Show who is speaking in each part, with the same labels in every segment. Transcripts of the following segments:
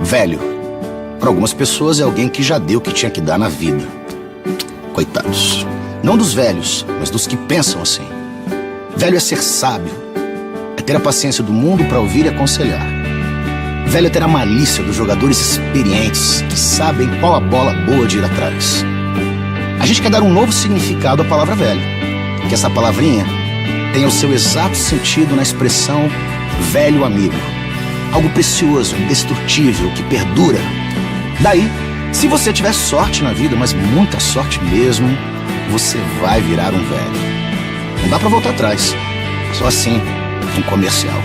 Speaker 1: Velho, para algumas pessoas é alguém que já deu o que tinha que dar na vida. Coitados. Não dos velhos, mas dos que pensam assim. Velho é ser sábio, é ter a paciência do mundo para ouvir e aconselhar. Velho é ter a malícia dos jogadores experientes que sabem qual a bola boa de ir atrás. A gente quer dar um novo significado à palavra velho, que essa palavrinha tenha o seu exato sentido na expressão velho amigo. Algo precioso, indestrutível, que perdura. Daí, se você tiver sorte na vida, mas muita sorte mesmo, você vai virar um velho. Não dá pra voltar atrás. Só assim, um comercial.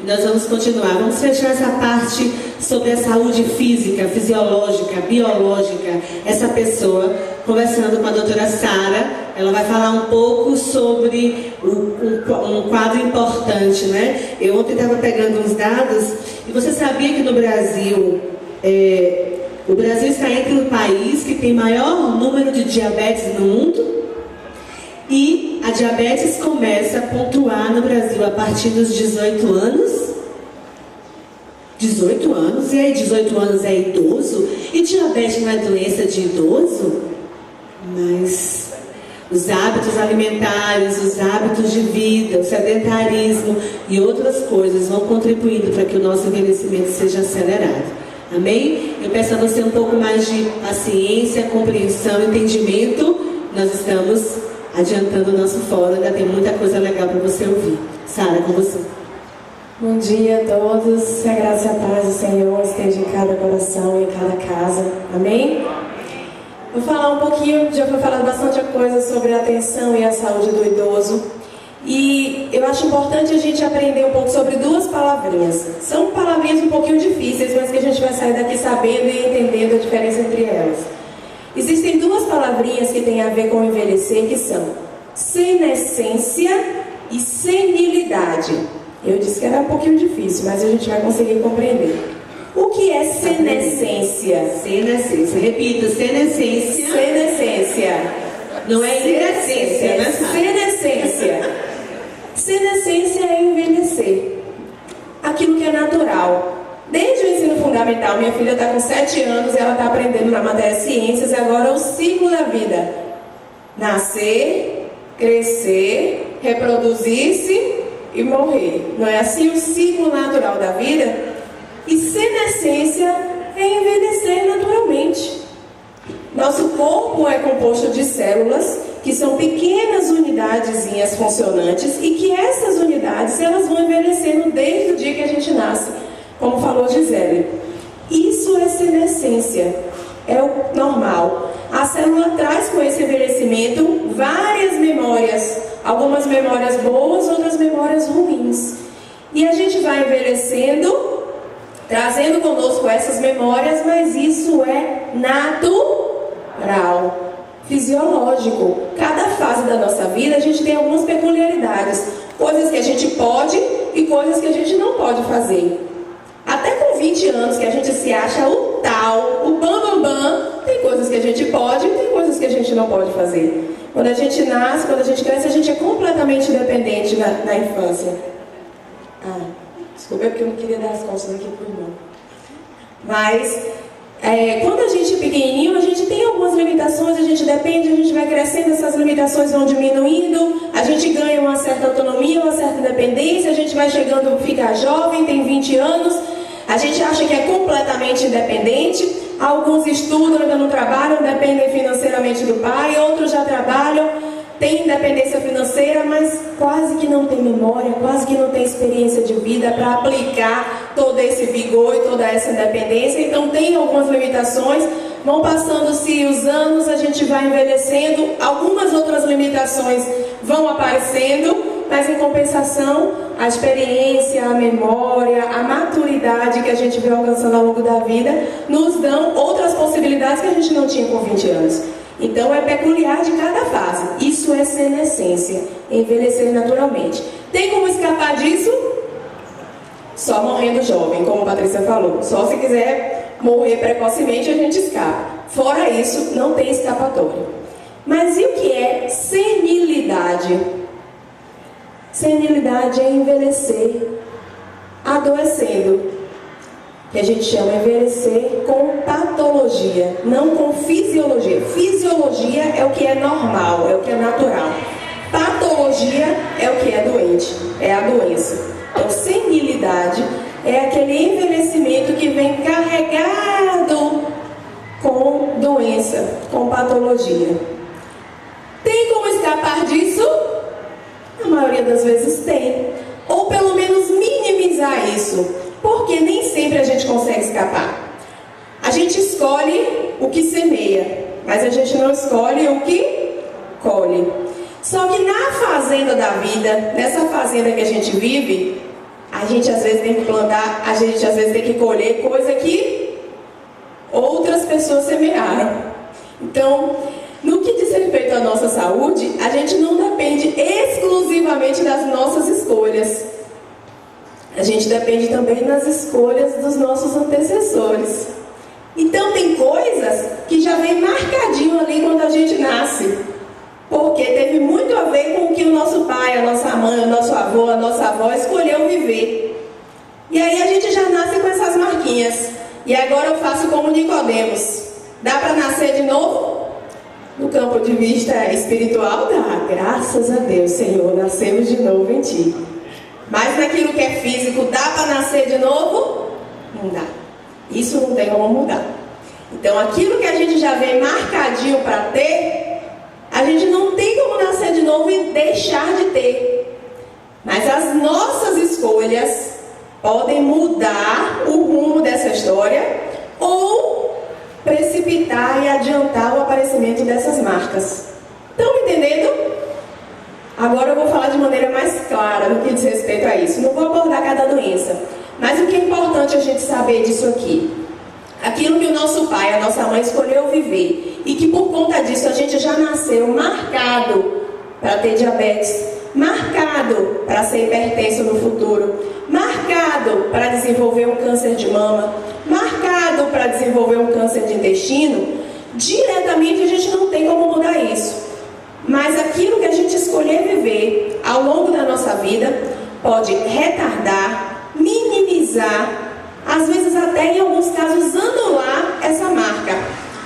Speaker 2: Nós vamos continuar. Vamos fechar essa parte sobre a saúde física, fisiológica, biológica. Essa pessoa, conversando com a doutora Sara, ela vai falar um pouco sobre um quadro importante, né? Eu ontem estava pegando uns dados e você sabia que no Brasil, o Brasil está entre o país que tem maior número de diabetes no mundo? E a diabetes começa a pontuar no Brasil a partir dos 18 anos. 18 anos? E aí, 18 anos é idoso? E diabetes não é doença de idoso? Mas os hábitos alimentares, os hábitos de vida, o sedentarismo e outras coisas vão contribuindo para que o nosso envelhecimento seja acelerado. Amém? Eu peço a você um pouco mais de paciência, compreensão, entendimento. Nós estamos adiantando o nosso fórum, ainda tem muita coisa legal para você ouvir. Sara, com você.
Speaker 3: Bom dia a todos, que a graça e a paz do Senhor esteja em cada coração e em cada casa. Amém? Vou falar um pouquinho, já foi falado bastante coisa sobre a atenção e a saúde do idoso. E eu acho importante a gente aprender um pouco sobre duas palavrinhas. São palavrinhas um pouquinho difíceis, mas que a gente vai sair daqui sabendo e entendendo a diferença entre elas. Existem duas palavrinhas que têm a ver com envelhecer, que são senescência e senilidade. Eu disse que era um pouquinho difícil, mas a gente vai conseguir compreender. O que é senescência?
Speaker 2: Senescência. Repita, senescência.
Speaker 3: Senescência.
Speaker 2: Não é inerescência, né?
Speaker 3: Senescência. Senescência é envelhecer. Aquilo que é natural. Desde o ensino fundamental, minha filha está com 7 anos e ela está aprendendo na matéria ciências, e agora o ciclo da vida. Nascer, crescer, reproduzir-se e morrer. Não é assim o ciclo natural da vida? E senescência é envelhecer naturalmente. Nosso corpo é composto de células que são pequenas unidadezinhas funcionantes e que essas unidades elas vão envelhecendo desde o dia que a gente nasce, como falou Gisele. Isso é senescência, é o normal. A célula traz com esse envelhecimento várias memórias, algumas memórias boas, outras memórias ruins. E a gente vai envelhecendo, trazendo conosco essas memórias, mas isso é natural, fisiológico. Cada fase da nossa vida a gente tem algumas peculiaridades, coisas que a gente pode e coisas que a gente não pode fazer. Até com 20 anos que a gente se acha o tal, o bam, tem coisas que a gente pode e tem coisas que a gente não pode fazer. Quando a gente nasce, quando a gente cresce, a gente é completamente dependente na infância. Desculpa, é porque eu não queria dar as costas aqui pro irmão. Mas, quando a gente é pequenininho, a gente tem algumas limitações, a gente depende, a gente vai crescendo, essas limitações vão diminuindo, a gente ganha uma certa autonomia, uma certa independência, a gente vai chegando, fica jovem, tem 20 anos, a gente acha que é completamente independente, alguns estudam, ainda não trabalham, dependem financeiramente do pai, outros já trabalham, têm independência financeira, mas quase que não tem memória, quase que não tem experiência de vida para aplicar todo esse vigor e toda essa independência. Então tem algumas limitações, vão passando-se os anos, a gente vai envelhecendo, algumas outras limitações vão aparecendo, mas em compensação, a experiência, a memória, a maturidade que a gente vem alcançando ao longo da vida nos dão outras possibilidades que a gente não tinha com 20 anos. Então é peculiar de cada fase. Isso é senescência, envelhecer naturalmente. Tem como escapar disso? Só morrendo jovem, como a Patrícia falou. Só se quiser morrer precocemente a gente escapa. Fora isso, não tem escapatória. Mas e o que é senilidade? Senilidade é envelhecer adoecendo. que a gente chama envelhecer com patologia, não com fisiologia. Fisiologia é o que é normal, é o que é natural. Patologia é o que é doente, é a doença. Então, senilidade é aquele envelhecimento que vem carregado com doença, com patologia. Tem como escapar disso? A maioria das vezes tem. Ou pelo menos minimizar isso, porque nem sempre a gente consegue escapar. A gente escolhe o que semeia, mas a gente não escolhe o que colhe. Só que na fazenda da vida, nessa fazenda que a gente vive, a gente às vezes tem que plantar, a gente às vezes tem que colher coisa que outras pessoas semearam. Então, no que diz respeito à nossa saúde, a gente não depende exclusivamente das nossas escolhas. A gente depende também das escolhas dos nossos antecessores. Então, tem coisas que já vem marcadinho ali quando a gente nasce. Porque teve muito a ver com o que o nosso pai, a nossa mãe, o nosso avô, a nossa avó escolheu viver. E aí a gente já nasce com essas marquinhas. E agora eu faço como Nicodemos. Dá para nascer de novo? No campo de vista espiritual, dá. Graças a Deus, Senhor, nascemos de novo em Ti. Mas naquilo que é físico, dá para nascer de novo? Não dá. Isso não tem como mudar. Então, aquilo que a gente já vem marcadinho para ter, a gente não tem como nascer de novo e deixar de ter. Mas as nossas escolhas podem mudar o rumo dessa história ou precipitar e adiantar o aparecimento dessas marcas. Estão entendendo? Agora eu vou falar de maneira mais clara no que diz respeito a isso. Não vou abordar cada doença. Mas o que é importante a gente saber disso aqui? Aquilo que o nosso pai, a nossa mãe escolheu viver e que por conta disso a gente já nasceu marcado para ter diabetes, marcado para ser hipertenso no futuro, marcado para desenvolver um câncer de mama, marcado para desenvolver um câncer de intestino, diretamente a gente não tem como mudar isso. Mas aquilo que a gente escolher viver ao longo da nossa vida pode retardar, minimizar, às vezes até em alguns casos anular essa marca,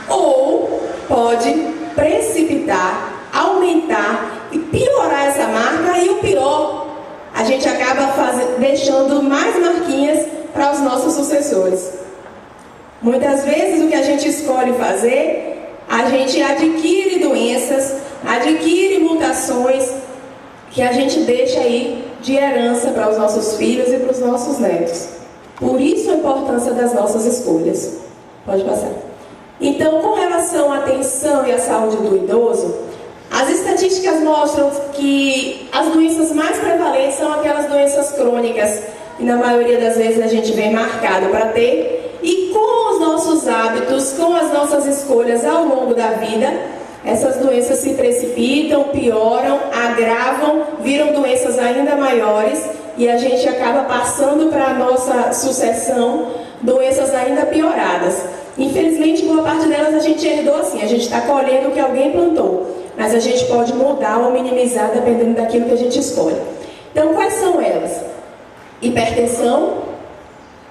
Speaker 3: ou pode precipitar, aumentar e piorar essa marca. E o pior, a gente acaba deixando mais marquinhas para os nossos sucessores. Muitas vezes o que a gente escolhe fazer, a gente adquire doenças, adquire mutações que a gente deixa aí de herança para os nossos filhos e para os nossos netos. Por isso a importância das nossas escolhas. Pode passar. Então, com relação à atenção e à saúde do idoso, as estatísticas mostram que as doenças mais prevalentes são aquelas doenças crônicas, que na maioria das vezes a gente vem marcado para ter, e com os nossos hábitos, com as nossas escolhas ao longo da vida, essas doenças se precipitam, pioram, agravam, viram doenças ainda maiores, e a gente acaba passando para a nossa sucessão doenças ainda pioradas. Infelizmente, boa parte delas a gente herdou assim, a gente está colhendo o que alguém plantou, mas a gente pode mudar ou minimizar dependendo daquilo que a gente escolhe. Então, quais são elas? Hipertensão,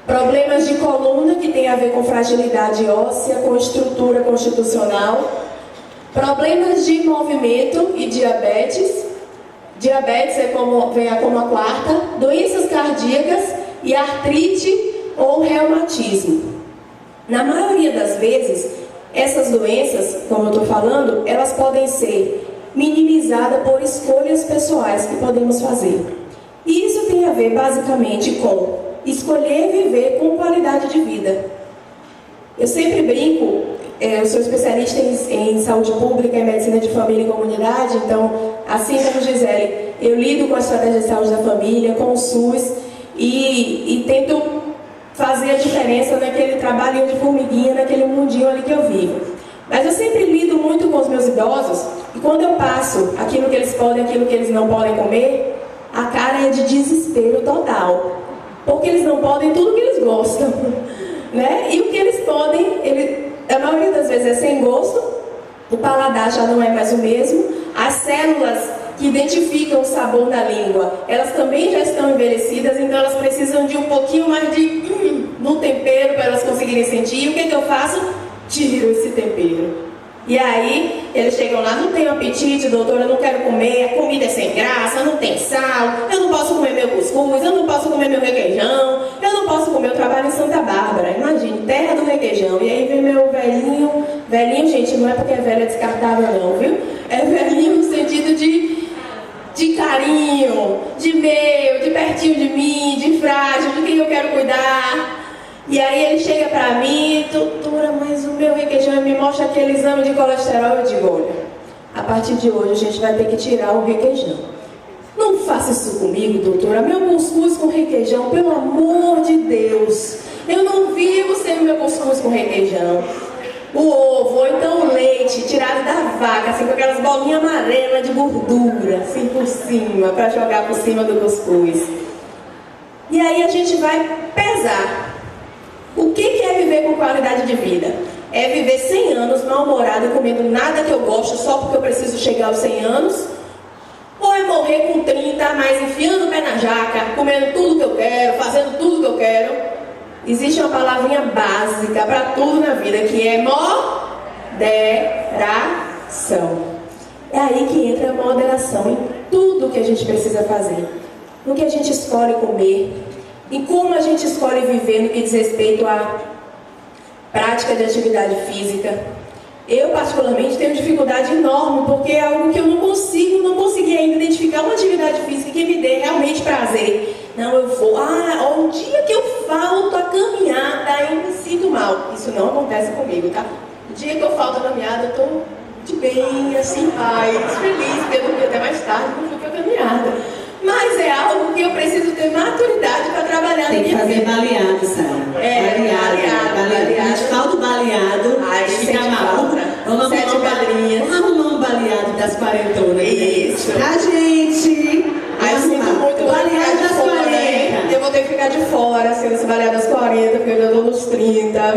Speaker 3: problemas de coluna que tem a ver com fragilidade óssea, com estrutura constitucional, problemas de movimento e diabetes. Diabetes vem como a quarta, doenças cardíacas e artrite ou reumatismo. Na maioria das vezes, essas doenças, como eu estou falando, elas podem ser minimizadas por escolhas pessoais que podemos fazer. E isso tem a ver basicamente com escolher viver com qualidade de vida. Eu sempre brinco, eu sou especialista em saúde pública e medicina de família e comunidade, então, assim como Gisele, eu lido com a estratégia de saúde da família, com o SUS e tento fazer a diferença naquele trabalhinho de formiguinha, naquele mundinho ali que eu vivo. Mas eu sempre lido muito com os meus idosos e quando eu passo aquilo que eles podem, aquilo que eles não podem comer, a cara é de desespero total. Porque eles não podem tudo que eles gostam, né? E o que eles podem, a maioria das vezes é sem gosto, o paladar já não é mais o mesmo, as células que identificam o sabor da língua, elas também já estão envelhecidas, então elas precisam de um pouquinho mais de no tempero para elas conseguirem sentir. E o que eu faço? Tiro esse tempero. E aí, eles chegam lá, não tenho apetite, doutora, eu não quero comer, a comida é sem graça, não tem sal, eu não posso comer meu cuscuz, eu não posso comer meu requeijão, eu não posso comer, eu trabalho em Santa Bárbara, imagine, terra do requeijão. E aí vem meu velhinho, gente, não é porque é velho, é descartável não, viu? É velhinho no sentido de carinho, de meu, de pertinho de mim, de frágil, de quem eu quero cuidar. E aí ele chega pra mim, doutora, mas o meu requeijão, me mostra aquele exame de colesterol. Eu digo, olha, a partir de hoje a gente vai ter que tirar o requeijão. Não faça isso comigo, doutora, meu cuscuz com requeijão, pelo amor de Deus. Eu não vivo sem o meu cuscuz com requeijão. O ovo, ou então o leite, tirado da vaca, assim, com aquelas bolinhas amarelas de gordura, assim por cima, pra jogar por cima do cuscuz. E aí a gente vai pesar. O que é viver com qualidade de vida? É viver 100 anos mal-humorado, comendo nada que eu gosto só porque eu preciso chegar aos 100 anos? Ou é morrer com 30, mas enfiando o pé na jaca, comendo tudo que eu quero, fazendo tudo que eu quero? Existe uma palavrinha básica para tudo na vida, que é moderação. É aí que entra a moderação em tudo que a gente precisa fazer. No que a gente escolhe comer, e como a gente escolhe viver no que diz respeito à prática de atividade física. Eu, particularmente, tenho dificuldade enorme, porque é algo que eu não consegui ainda identificar uma atividade física que me dê realmente prazer. Não, eu vou, um dia que eu falto a caminhada, eu me sinto mal. Isso não acontece comigo, tá? O dia que eu falto a caminhada, eu tô de bem, assim, paz, feliz, porque eu dormi até mais tarde, não fui pra caminhada. Mas é algo que eu preciso ter maturidade para trabalhar na minha vida.
Speaker 2: Tem que fazer baleado, Sara. Baleado. Falta baleado.
Speaker 3: Ai, fica mal.
Speaker 2: Vamos arrumar um baleado das quarentonas.
Speaker 3: Isso.
Speaker 2: Tá, gente?
Speaker 3: Ai, eu sinto muito
Speaker 2: baleado das 40.
Speaker 3: Né? Eu vou ter que ficar de fora, sendo esse baleado das 40, porque eu já estou nos 30. Então,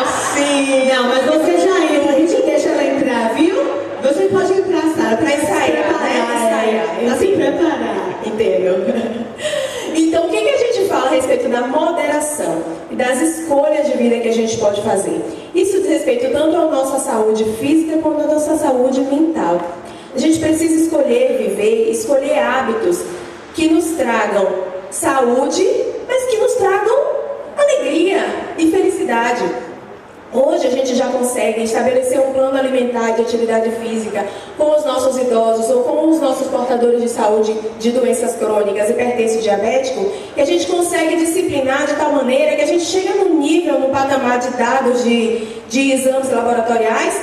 Speaker 3: assim...
Speaker 2: Não, mas você já entra. A gente deixa ela entrar, viu? Você pode entrar, Sara, para ensaiar, para se preparar.
Speaker 3: Entendeu? Então, o que a gente fala a respeito da moderação e das escolhas de vida que a gente pode fazer? Isso diz respeito tanto à nossa saúde física quanto à nossa saúde mental. A gente precisa escolher viver, escolher hábitos que nos tragam saúde, mas que nos tragam alegria e felicidade. Hoje a gente já consegue estabelecer um plano alimentar de atividade física com os nossos idosos ou com os nossos portadores de saúde de doenças crônicas, hipertenso diabético, e a gente consegue disciplinar de tal maneira que a gente chega num nível, num patamar de dados de exames laboratoriais,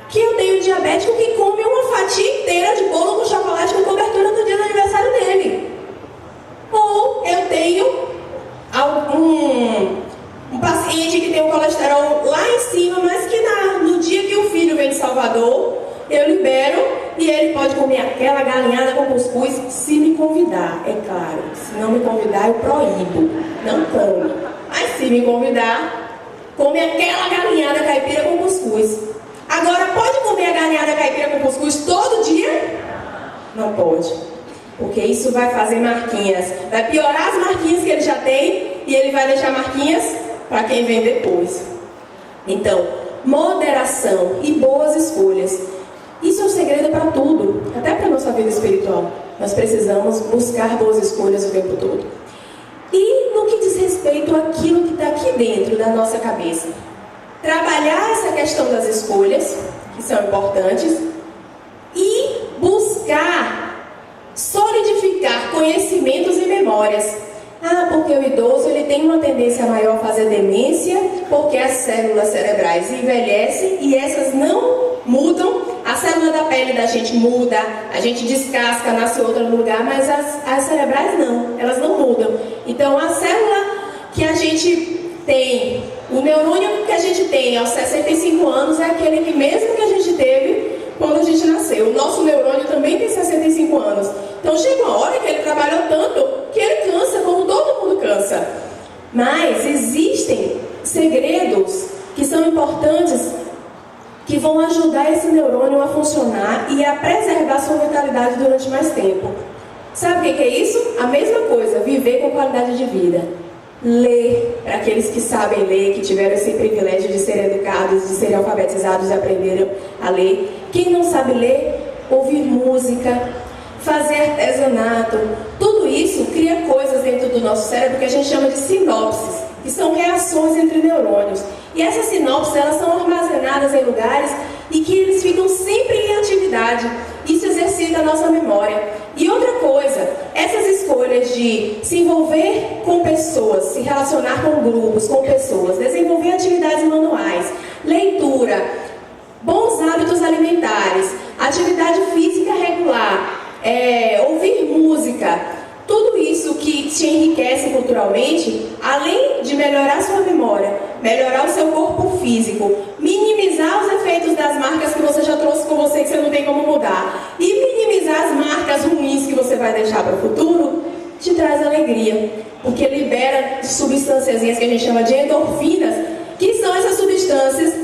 Speaker 3: que eu tenho um diabético que come uma fatia inteira de bolo com chocolate com cobertura no dia do aniversário dele. Ou eu tenho um paciente que tem o colesterol lá em cima, mas que no dia que o filho vem de Salvador, eu libero e ele pode comer aquela galinhada com cuscuz se me convidar, é claro. Se não me convidar, eu proíbo. Não come. Mas se me convidar, come aquela galinhada caipira com cuscuz. Agora, pode comer a galinhada caipira com cuscuz todo dia? Não pode. Porque isso vai fazer marquinhas. Vai piorar as marquinhas que ele já tem e ele vai deixar marquinhas para quem vem depois. Então, moderação e boas escolhas. Isso é um segredo para tudo, até para a nossa vida espiritual. Nós precisamos buscar boas escolhas o tempo todo. E no que diz respeito àquilo que está aqui dentro da nossa cabeça, trabalhar essa questão das escolhas, que são importantes, e buscar solidificar conhecimentos e memórias. Porque o idoso ele tem uma tendência maior a fazer demência, porque as células cerebrais envelhecem e essas não mudam. A célula da pele da gente muda, a gente descasca, nasce outra no lugar, mas as cerebrais não, elas não mudam. Então a célula que a gente tem, o neurônio que a gente tem aos 65 anos é aquele que mesmo que a gente teve quando a gente nasceu. O nosso neurônio também tem 65 anos. Então chega uma hora que ele trabalhou tanto que ele cansa, como todo mundo cansa. Mas existem segredos que são importantes, que vão ajudar esse neurônio a funcionar e a preservar sua vitalidade durante mais tempo. Sabe o que é isso? A mesma coisa, viver com qualidade de vida. Ler, para aqueles que sabem ler, que tiveram esse privilégio de serem educados, de serem alfabetizados e aprenderam a ler. Quem não sabe ler, ouvir música, fazer artesanato, tudo isso cria coisas dentro do nosso cérebro que a gente chama de sinapses, que são reações entre neurônios. E essas sinapses, elas são armazenadas em lugares e que eles ficam sempre em atividade. Isso exercita a nossa memória. E outra coisa, essas escolhas de se envolver com pessoas, se relacionar com grupos, com pessoas, desenvolver atividades manuais, leitura, bons hábitos alimentares, atividade física regular, ouvir música, tudo isso que te enriquece culturalmente, além de melhorar sua memória, melhorar o seu corpo físico, minimizar os efeitos das marcas que você já trouxe com você, que você não tem como mudar, e minimizar as marcas ruins que você vai deixar para o futuro, te traz alegria, porque libera substâncias que a gente chama de endorfinas, que são essas substâncias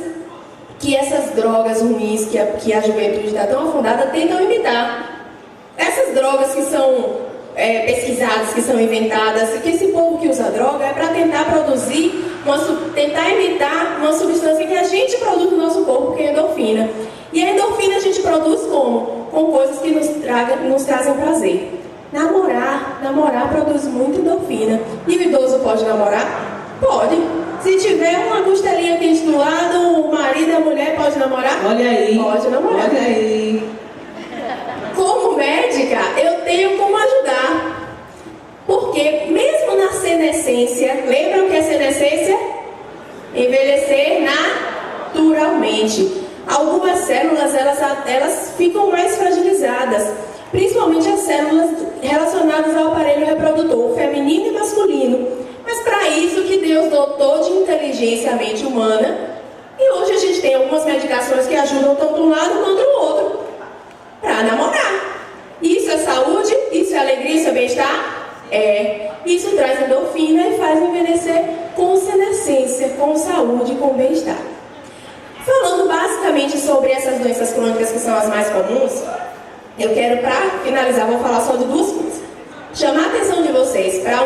Speaker 3: que essas drogas ruins que a juventude está tão afundada tentam imitar. Essas drogas que são pesquisadas, que são inventadas, que esse povo que usa droga é para tentar produzir, tentar imitar uma substância que a gente produz no nosso corpo, que é a endorfina. E a endorfina a gente produz como? Com coisas que nos trazem prazer. Namorar produz muita endorfina. E o idoso pode namorar? Pode. Se tiver uma costelinha quente do lado, o marido e a mulher pode namorar?
Speaker 2: Olha aí.
Speaker 3: Pode namorar.
Speaker 2: Olha aí.
Speaker 3: Como médica, eu tenho como ajudar. Porque mesmo na senescência, lembra o que é senescência? Envelhecer naturalmente. Algumas células, elas ficam mais fragilizadas. Principalmente as células relacionadas ao aparelho reprodutor, feminino e masculino. Mas para isso que Deus dotou de inteligência a mente humana. E hoje a gente tem algumas medicações que ajudam tanto um lado quanto o outro. Para namorar. Isso é saúde? Isso é alegria? Isso é bem-estar? Isso traz endorfina e faz envelhecer com senescência, com saúde, com bem-estar. Falando basicamente sobre essas doenças crônicas que são as mais comuns, eu quero, para finalizar, vou falar só de duas coisas. Chamar a atenção de vocês para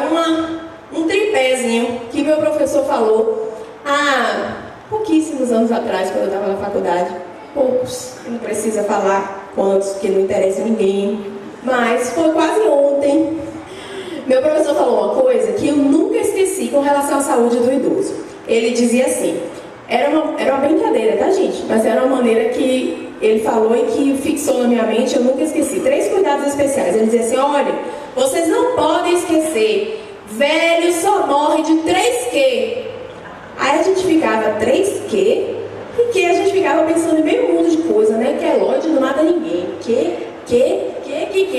Speaker 3: um tripézinho que meu professor falou há pouquíssimos anos atrás, quando eu estava na faculdade. Poucos, não precisa falar quantos, que não interessa a ninguém, mas foi quase ontem. Meu professor falou uma coisa que eu nunca esqueci com relação à saúde do idoso. Ele dizia assim, era uma brincadeira, tá, gente? Mas era uma maneira que ele falou e que fixou na minha mente, eu nunca esqueci. 3 cuidados especiais. Ele dizia assim, olha, vocês não podem esquecer, velho só morre de 3Q. Aí a gente ficava, 3Q? E que a gente ficava pensando em meio mundo de coisa, né? Queloide não mata ninguém. Que?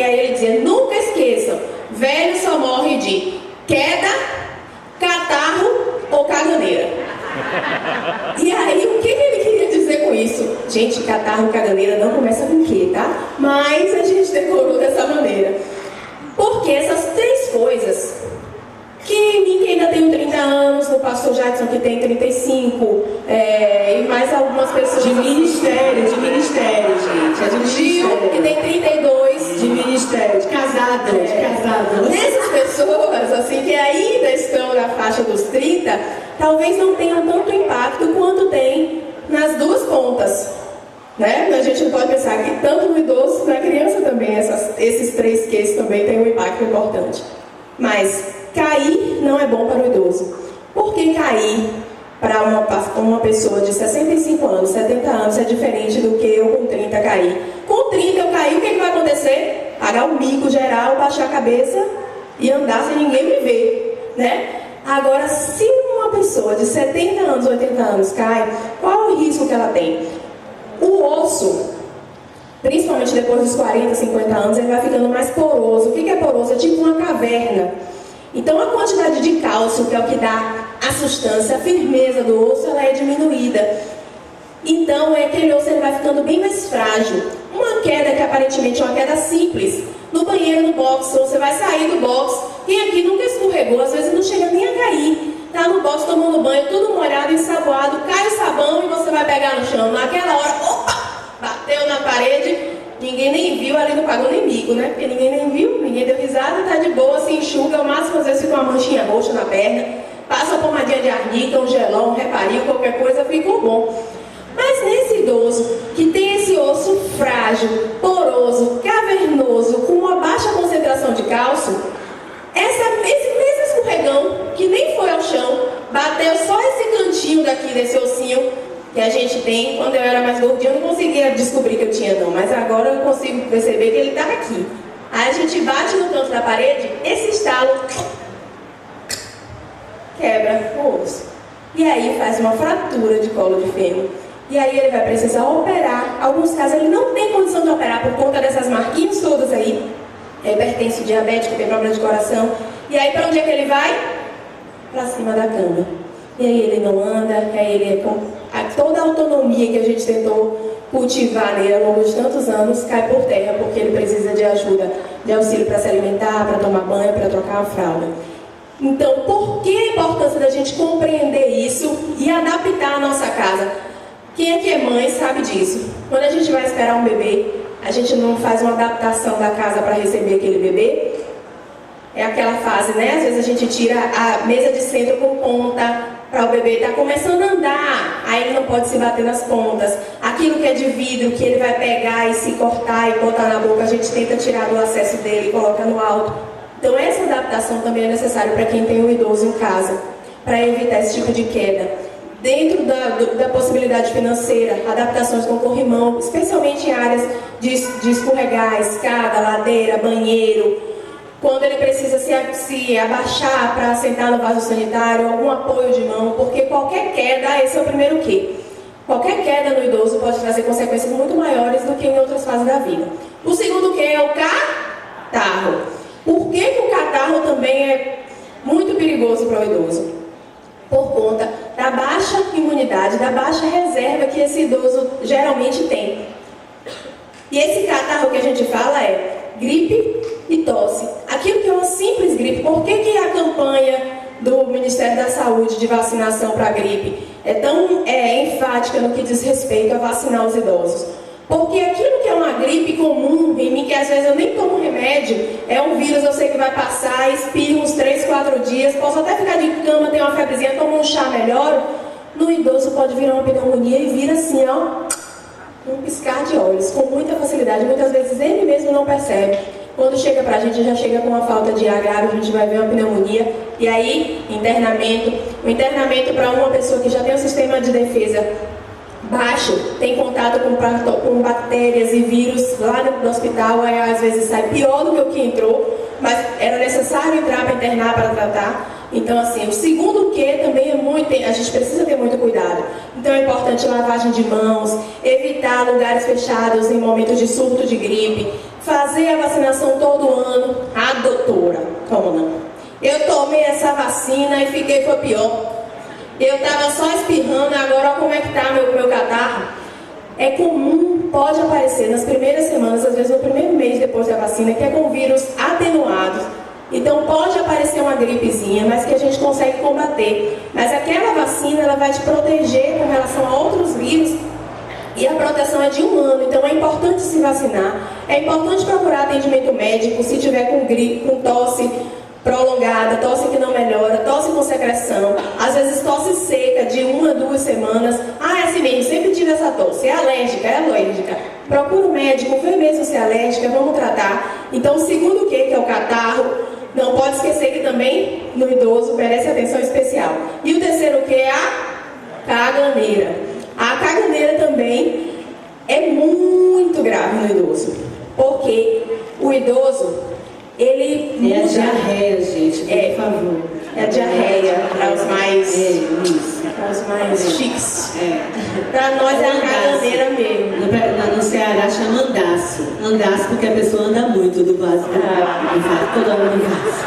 Speaker 3: Aí ele dizia, nunca esqueçam, velho só morre de queda, catarro ou caganeira. E aí, o que ele queria dizer com isso? Gente, catarro e caganeira não começa com Q, tá? Mas a gente decorou dessa maneira. Porque essas 3 coisas, que mim que ainda tenho 30 anos, o pastor Jackson que tem 35, e mais algumas pessoas...
Speaker 2: De ministério, gente. É de
Speaker 3: Gil, que tem 32.
Speaker 2: De ministério, de casada.
Speaker 3: Essas pessoas, assim, que ainda estão na faixa dos 30, talvez não tenham tanto impacto quanto tem nas duas pontas. Né? A gente não pode pensar que tanto no idoso, na criança também, esses 3 Qs também têm um impacto importante. Mas cair não é bom para o idoso. Por que cair para uma pessoa de 65 anos, 70 anos é diferente do que eu com 30 cair? Com 30 eu cair, o que vai acontecer? Pagar o mico geral, baixar a cabeça e andar sem ninguém me ver, né? Agora, se uma pessoa de 70 anos, 80 anos cai, qual é o risco que ela tem? O osso, principalmente depois dos 40, 50 anos, ele vai ficando mais poroso. O que é poroso? É tipo uma caverna. Então a quantidade de cálcio, que é o que dá a sustância, a firmeza do osso, ela é diminuída. Então aquele osso ele vai ficando bem mais frágil. Uma queda que aparentemente é uma queda simples, no banheiro, no box, você vai sair do box, quem aqui nunca escorregou, às vezes não chega nem a cair. Tá no box tomando banho, tudo molhado, ensaboado, cai o sabão e você vai pegar no chão. Naquela hora, opa, bateu na parede, ninguém nem viu, ali não pagou nem mico, né? Porque ninguém nem viu, ninguém deu risada, tá de boa, se enxuga, ao máximo às vezes fica uma manchinha roxa na perna. Passa uma pomadinha de arnica, um gelão, um reparinho, qualquer coisa, ficou bom. Mas nesse idoso que tem esse osso frágil, poroso, cavernoso, com uma baixa concentração de cálcio, esse mesmo escorregão, que nem foi ao chão, bateu só esse cantinho daqui desse ossinho que a gente tem. Quando eu era mais gordinha, eu não conseguia descobrir que eu tinha não, mas agora eu consigo perceber que ele está aqui. Aí a gente bate no canto da parede, esse estalo quebra o osso. E aí faz uma fratura de colo de fêmur. E aí ele vai precisar operar. Em alguns casos ele não tem condição de operar por conta dessas marquinhas todas aí. É hipertenso, diabético, tem problema de coração. E aí para onde é que ele vai? Para cima da cama. E aí ele não anda, e aí ele toda a autonomia que a gente tentou cultivar nele ao longo de tantos anos cai por terra, porque ele precisa de ajuda, de auxílio para se alimentar, para tomar banho, para trocar a fralda. Então, por que a importância da gente compreender isso e adaptar a nossa casa? Quem é mãe sabe disso. Quando a gente vai esperar um bebê, a gente não faz uma adaptação da casa para receber aquele bebê. É aquela fase, né? Às vezes a gente tira a mesa de centro com ponta para o bebê estar começando a andar. Aí ele não pode se bater nas pontas. Aquilo que é de vidro, que ele vai pegar e se cortar e botar na boca, a gente tenta tirar do acesso dele e coloca no alto. Então essa adaptação também é necessária para quem tem um idoso em casa, para evitar esse tipo de queda. Dentro da possibilidade financeira, adaptações com corrimão, especialmente em áreas de escorregar, escada, ladeira, banheiro. Quando ele precisa se abaixar para sentar no vaso sanitário, algum apoio de mão, porque qualquer queda, esse é o primeiro quê? Qualquer queda no idoso pode trazer consequências muito maiores do que em outras fases da vida. O segundo quê é o catarro. Por que o catarro também é muito perigoso para o idoso? Por conta da baixa imunidade, da baixa reserva que esse idoso geralmente tem. E esse catarro que a gente fala é gripe e tosse. Aquilo que é uma simples gripe. Por que a campanha do Ministério da Saúde de vacinação para a gripe é tão enfática no que diz respeito a vacinar os idosos? Porque aquilo que é uma gripe comum em mim, que às vezes eu nem tomo remédio, é um vírus, eu sei que vai passar, espirro uns 3, 4 dias, posso até ficar de cama, ter uma febrezinha, tomo um chá melhor. No idoso pode virar uma pneumonia e vira assim, ó, um piscar de olhos, com muita facilidade. Muitas vezes ele mesmo não percebe. Quando chega pra gente, já chega com uma falta de ar grave, a gente vai ver uma pneumonia. E aí, o internamento para uma pessoa que já tem um sistema de defesa baixo, tem contato com bactérias e vírus lá no hospital, aí às vezes sai pior do que o que entrou, mas era necessário entrar para internar, para tratar. Então assim, o segundo que também é muito, a gente precisa ter muito cuidado. Então é importante lavagem de mãos, evitar lugares fechados em momentos de surto de gripe, fazer a vacinação todo ano. Ah, doutora, como não? Eu tomei essa vacina e foi pior. Eu estava só espirrando, agora olha como é que está meu catarro. É comum, pode aparecer nas primeiras semanas, às vezes no primeiro mês depois da vacina, que é com vírus atenuado. Então pode aparecer uma gripezinha, mas que a gente consegue combater. Mas aquela vacina, ela vai te proteger com relação a outros vírus, e a proteção é de 1 ano. Então é importante se vacinar, é importante procurar atendimento médico se tiver com gripe, com tosse prolongada, tosse que não melhora, tosse com secreção, às vezes tosse seca de 1 a 2 semanas. Ah, é assim mesmo, sempre tive essa tosse, é alérgica. Procura o médico, vê mesmo se é alérgica, vamos tratar. Então o segundo que é o catarro, não pode esquecer que também no idoso merece atenção especial. E o terceiro que é a caganeira. A caganeira também é muito grave no idoso, porque o idoso, ele
Speaker 2: é a diarreia, gente, por favor.
Speaker 3: É a diarreia, para os mais chiques. Para nós é a caganeira mesmo.
Speaker 2: No Ceará chama andaço. Andaço porque a pessoa anda muito do vaso. Toda hora do vaso.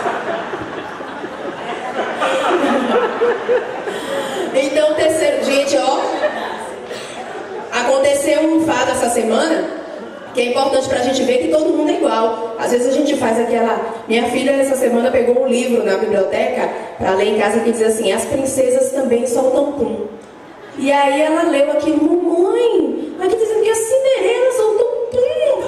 Speaker 3: Então, terceiro, gente, ó, aconteceu um fato essa semana que é importante pra gente ver que todo mundo é igual. Às vezes a gente faz aquela... Minha filha essa semana pegou um livro na biblioteca para ler em casa que diz assim: as princesas também soltam pum. E aí ela leu aquilo: mamãe, aqui dizendo que a Cinderela soltou pum.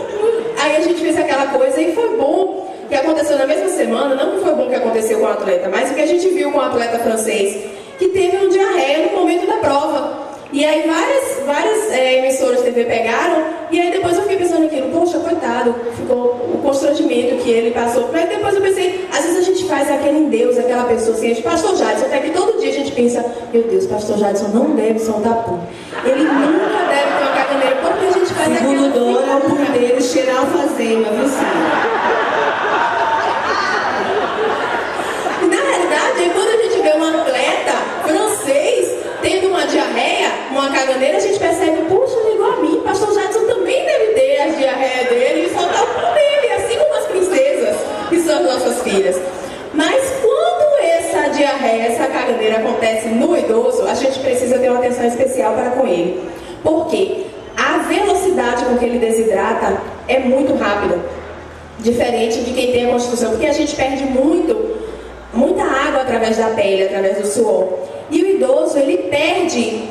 Speaker 3: Aí a gente fez aquela coisa e foi bom, que aconteceu na mesma semana, não que foi bom que aconteceu com o atleta, mas o que a gente viu com o atleta francês, que teve uma diarreia no momento da prova. E aí várias emissoras de TV pegaram, e aí depois eu fiquei pensando naquilo, poxa, coitado, ficou o constrangimento que ele passou. Mas depois eu pensei, às vezes a gente faz aquele em Deus, aquela pessoa assim, pastor Jadson, até que todo dia a gente pensa, meu Deus, pastor Jadson não deve soltar pum. Ele nunca deve ter uma caganeira, porque a gente faz aquilo.
Speaker 2: Segundo Dora, o pum dele cheirar alfazema, viu, Cíntia?
Speaker 3: Na realidade, quando a gente vê um atleta francês tendo uma diarreia, uma caganeira, a gente percebe, puxa, ele é igual a mim, pastor Jadson também deve ter a diarreia dele e soltar o pum dele, assim como as princesas, que são as nossas filhas. Mas quando essa diarreia, essa caganeira acontece no idoso, a gente precisa ter uma atenção especial para com ele. Por quê? A velocidade com que ele desidrata é muito rápida, diferente de quem tem a constituição, porque a gente perde muita água através da pele, através do suor. E o idoso, ele perde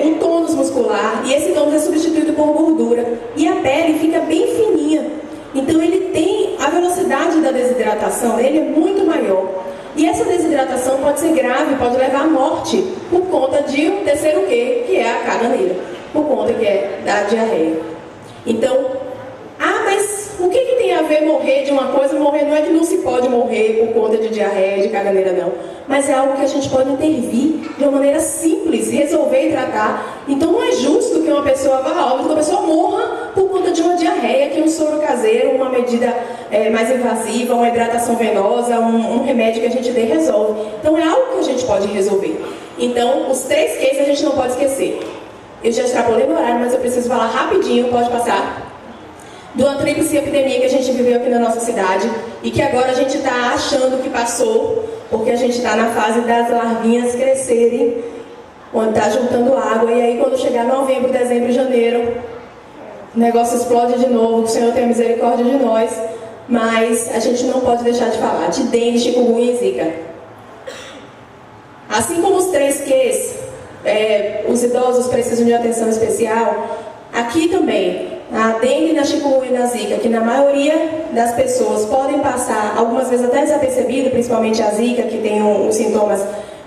Speaker 3: um tônus muscular, e esse tônus é substituído por gordura, e a pele fica bem fininha. Então ele tem, a velocidade da desidratação dele é muito maior. E essa desidratação pode ser grave, pode levar à morte, por conta de um terceiro quê, que é a caganeira, por conta que é da diarreia. Então, mas o que tem a ver morrer de uma coisa? Morrer não é que não se pode morrer por conta de diarreia, de caganeira, não. Mas é algo que a gente pode intervir de uma maneira simples, resolver e tratar. Então não é justo que uma pessoa vá a óbito, que uma pessoa morra por conta de uma diarreia, que um soro caseiro, uma medida mais invasiva, uma hidratação venosa, um remédio que a gente tem resolve. Então é algo que a gente pode resolver. Então, os 3 cases a gente não pode esquecer. Eu já extrapolei meu horário, mas eu preciso falar rapidinho, pode passar? De uma tríplice epidemia que a gente viveu aqui na nossa cidade e que agora a gente está achando que passou, porque a gente está na fase das larvinhas crescerem, onde está juntando água, e aí quando chegar novembro, dezembro e janeiro, o negócio explode de novo, que o Senhor tenha misericórdia de nós, mas a gente não pode deixar de falar de dengue, chikungunya e zika. Assim como os 3 Qs, os idosos precisam de atenção especial, aqui também, a dengue, a chikungunya e a zika, que na maioria das pessoas podem passar, algumas vezes até desapercebido, principalmente a zika, que tem uns sintomas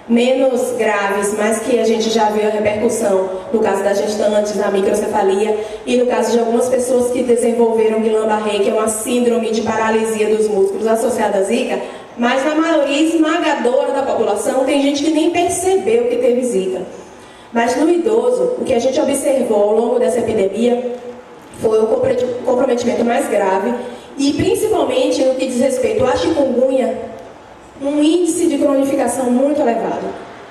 Speaker 3: menos graves, mas que a gente já viu a repercussão no caso das gestantes, na microcefalia, e no caso de algumas pessoas que desenvolveram Guillain-Barré, que é uma síndrome de paralisia dos músculos associada à zika, mas na maioria esmagadora da população tem gente que nem percebeu que teve zika. Mas no idoso, o que a gente observou ao longo dessa epidemia foi o comprometimento mais grave e principalmente no que diz respeito à chikungunya, um índice de cronificação muito elevado.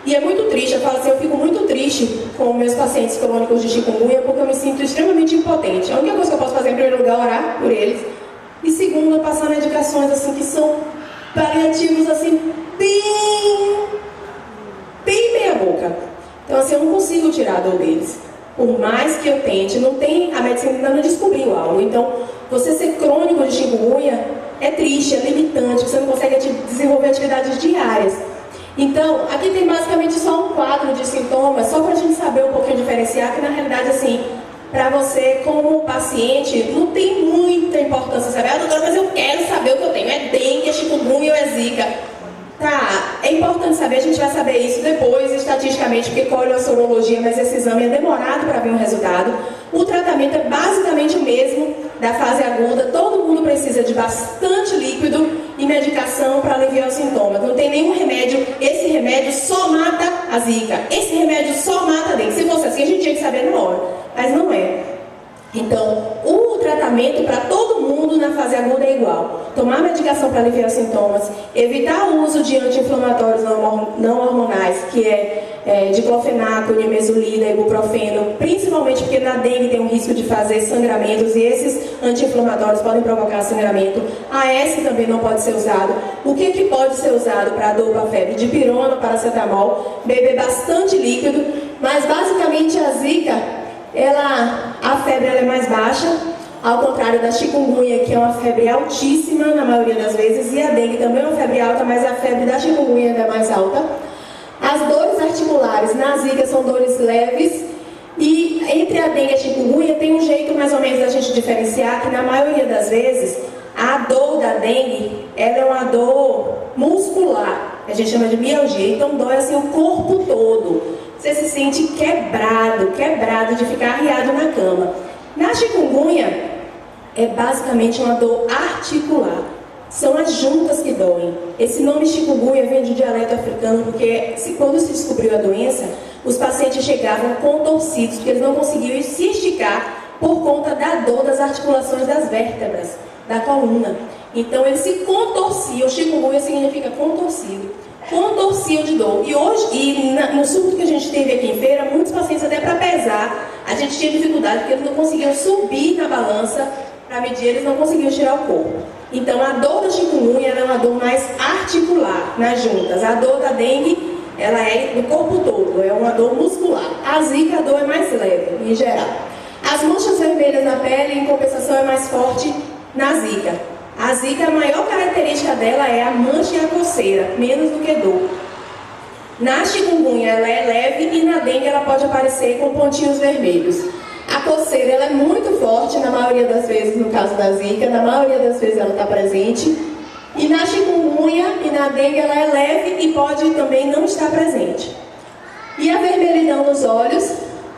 Speaker 3: E é muito triste, eu falo assim, eu fico muito triste com meus pacientes crônicos de chikungunya porque eu me sinto extremamente impotente. A única coisa que eu posso fazer em primeiro lugar é orar por eles e segundo, passar medicações assim que são paliativos assim, bem meia boca. Então assim, eu não consigo tirar a dor deles. Por mais que eu tente, a medicina ainda não descobriu algo. Então, você ser crônico de chikungunya é triste, é limitante, você não consegue desenvolver atividades diárias. Então, aqui tem basicamente só um quadro de sintomas, só para a gente saber um pouquinho diferenciar, que na realidade, assim, para você, como paciente, não tem muita importância saber, doutora, mas eu quero saber o que eu tenho, é dengue, é chikungunya ou é zika. Tá, é importante saber, a gente vai saber isso depois, estatisticamente, porque colhe a sorologia, mas esse exame é demorado para ver um resultado. O tratamento é basicamente o mesmo da fase aguda, todo mundo precisa de bastante líquido e medicação para aliviar os sintomas. Não tem nenhum remédio, esse remédio só mata a zika, esse remédio só mata a dengue. Se fosse assim, a gente tinha que saber na hora, mas não é. Então, o tratamento para todo mundo na fase aguda é igual. Tomar medicação para aliviar os sintomas, evitar o uso de anti-inflamatórios não hormonais, que é diclofenaco, nimesulida, ibuprofeno, principalmente porque na dengue tem um risco de fazer sangramentos e esses anti-inflamatórios podem provocar sangramento. A AS também não pode ser usado. O que pode ser usado para dor, para febre? Dipirona, paracetamol, beber bastante líquido, mas basicamente a zika, a febre ela é mais baixa, ao contrário da chikungunya, que é uma febre altíssima na maioria das vezes, e a dengue também é uma febre alta, mas a febre da chikungunya ainda é mais alta. As dores articulares na zika são dores leves, e entre a dengue e a chikungunya tem um jeito mais ou menos da gente diferenciar, que na maioria das vezes A dor da dengue, ela é uma dor muscular, a gente chama de mialgia, então dói assim o corpo todo. Você se sente quebrado de ficar arriado na cama. Na chikungunya, é basicamente uma dor articular. São as juntas que doem. Esse nome chikungunya vem do dialeto africano, porque quando se descobriu a doença, os pacientes chegavam contorcidos, porque eles não conseguiam se esticar por conta da dor das articulações das vértebras, da coluna. Então eles se contorciam, chikungunya significa contorcido, contorciam de dor. E hoje, no surto que a gente teve aqui em feira, muitos pacientes até para pesar, a gente tinha dificuldade, porque eles não conseguiam subir na balança para medir, eles não conseguiam tirar o corpo. Então a dor da chikungunya é uma dor mais articular, nas juntas. A dor da dengue, ela é no corpo todo, é uma dor muscular. A zika, a dor é mais leve, em geral. As manchas vermelhas na pele, em compensação, é mais forte na zika. A zika, a maior característica dela é a mancha e a coceira, menos do que dor. Na chikungunya, ela é leve e na dengue ela pode aparecer com pontinhos vermelhos. A coceira, ela é muito forte, na maioria das vezes, no caso da zika, na maioria das vezes ela está presente. E na chikungunya e na dengue ela é leve e pode também não estar presente. E a vermelhidão nos olhos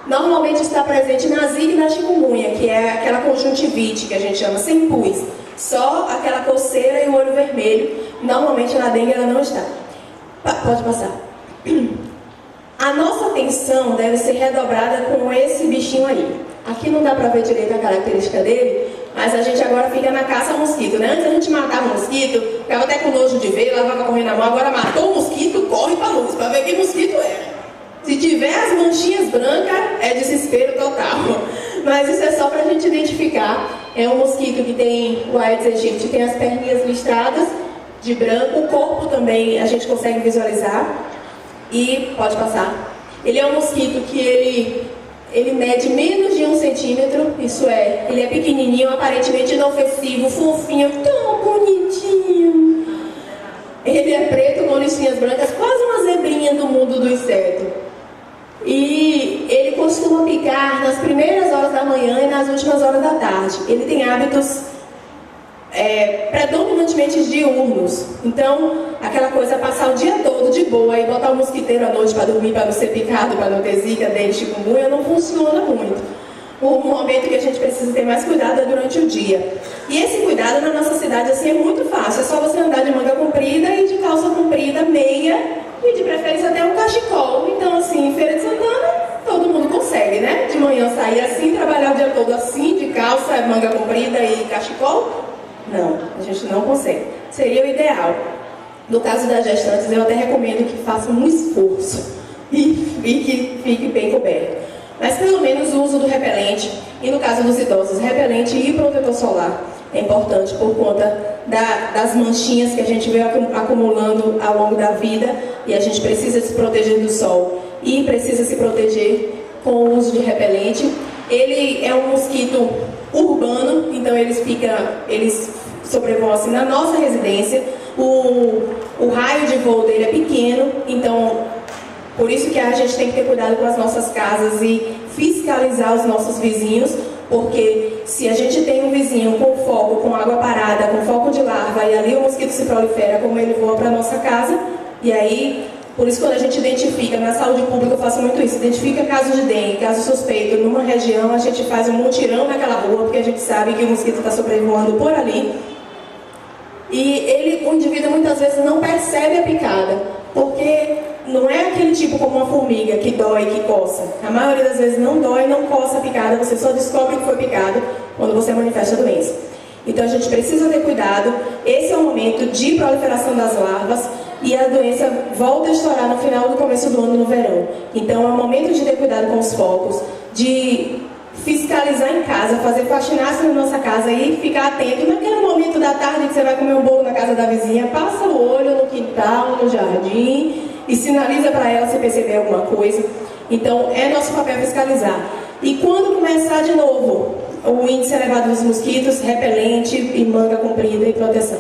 Speaker 3: normalmente está presente na zika e na chikungunya, que é aquela conjuntivite que a gente chama sem pus. Só aquela coceira e o olho vermelho. Normalmente na dengue ela não está. Pode passar. A nossa atenção deve ser redobrada com esse bichinho aí. Aqui não dá para ver direito a característica dele, mas a gente agora fica na caça ao mosquito, né? Antes a gente matava o mosquito, ficava até com nojo de ver, lavava correndo na mão, agora matou o mosquito, corre para luz, para ver que mosquito é. Se tiver as manchinhas brancas, é desespero total. Mas isso é só para a gente identificar. É um mosquito que tem o Aedes aegypti, tem as perninhas listradas de branco, o corpo também a gente consegue visualizar. E pode passar. Ele é um mosquito que ele mede menos de 1 centímetro, isso é, ele é pequenininho, aparentemente inofensivo, fofinho, tão bonitinho. Ele é preto com listinhas brancas, quase uma zebrinha do mundo do inseto. E ele costuma picar nas primeiras horas da manhã e nas últimas horas da tarde. Ele tem hábitos predominantemente diurnos. Então, aquela coisa, passar o dia todo de boa e botar o mosquiteiro à noite para dormir, para não ser picado, para não ter zika, dengue, chikungunya, não funciona muito. O momento que a gente precisa ter mais cuidado é durante o dia. E esse cuidado na nossa cidade assim é muito fácil. É só você andar de manga comprida e de calça comprida, meia, e de preferência até um cachecol. Então, assim, em Feira de Santana, todo mundo consegue, né? De manhã sair assim, trabalhar o dia todo assim, de calça, manga comprida e cachecol. Não, a gente não consegue. Seria o ideal. No caso das gestantes, eu até recomendo que façam um esforço e que fique bem coberto. Mas pelo menos o uso do repelente, e no caso dos idosos, repelente e protetor solar é importante por conta das manchinhas que a gente veio acumulando ao longo da vida, e a gente precisa se proteger do sol e precisa se proteger com o uso de repelente. Ele é um mosquito urbano, então eles sobrevoam assim na nossa residência. O raio de voo dele é pequeno, então por isso que a gente tem que ter cuidado com as nossas casas e fiscalizar os nossos vizinhos, porque se a gente tem um vizinho com foco, com água parada, com foco de larva, e ali o mosquito se prolifera, como ele voa para nossa casa, e aí, por isso quando a gente identifica, na saúde pública eu faço muito isso, identifica caso de dengue, caso suspeito numa região, a gente faz um mutirão naquela rua, porque a gente sabe que o mosquito está sobrevoando por ali. E o indivíduo muitas vezes não percebe a picada, porque não é aquele tipo como uma formiga que dói, que coça. A maioria das vezes não dói, não coça a picada, você só descobre que foi picado quando você manifesta a doença. Então a gente precisa ter cuidado, esse é o momento de proliferação das larvas e a doença volta a estourar no final do começo do ano, no verão. Então é o momento de ter cuidado com os focos, de fiscalizar em casa, fazer faxinaço na nossa casa e ficar atento. Naquele momento da tarde que você vai comer um bolo na casa da vizinha, passa o olho no quintal, no jardim e sinaliza para ela se perceber alguma coisa. Então é nosso papel fiscalizar. E quando começar de novo o índice elevado dos mosquitos, repelente e manga comprida e proteção.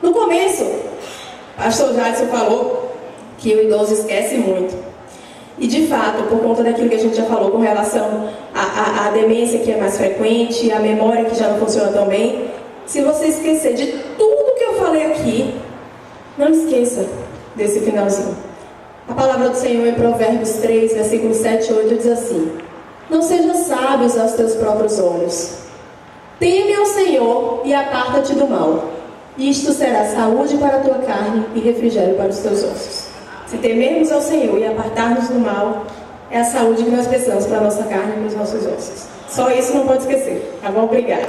Speaker 3: No começo, o pastor Jadson falou que o idoso esquece muito. E de fato, por conta daquilo que a gente já falou com relação à demência que é mais frequente, a memória que já não funciona tão bem, se você esquecer de tudo que eu falei aqui, não esqueça desse finalzinho. A palavra do Senhor em Provérbios 3, versículos 7 e 8 diz assim: não sejam sábios aos teus próprios olhos. Teme ao Senhor e aparta-te do mal. Isto será saúde para a tua carne e refrigério para os teus ossos. Se temermos ao Senhor e apartarmos do mal, é a saúde que nós precisamos para a nossa carne e para os nossos ossos. Só isso não pode esquecer. Tá bom? Obrigada.